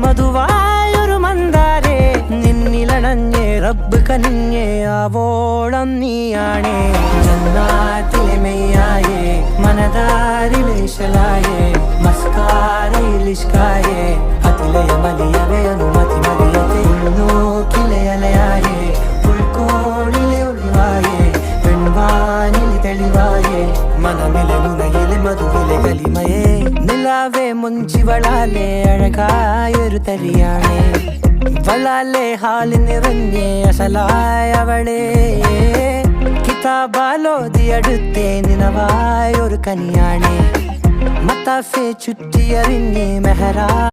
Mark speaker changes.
Speaker 1: മധുവായൊരു മന്ദാരേ നിന്നിലണഞ്ഞേ റബ്ബ് കനിഞ്ഞേ ആവോളം നീയാണേ ജന്നാത്തിലെ മെയ്യായേ മനതാരിലെ ശലായേ മസ്കാരയിലിഷ്കായേ അതിലയ മലിയവേ അനുമതി മറിയത്തെ നോക്കിലെ അലയായേ ഉൾക്കോണിലെ ഒളിവായേ പെൺവാനിലെ തെളിവായേ മനമിലെ മുനയിലെ മധുവിലെ കലിമയേ നിലാവേ മുഞ്ചിവളാലേ അഴകായൊരു തരിയാണേ വളാലേ ഹാലിൽ നിറഞ്ഞേ അസലായവളേ കിതാബാലോതി അടുത്തേ നിനവായൊരു കനിയാണേ മത്താഫെ ചുറ്റിയറിഞ്ഞേ മെഹറാ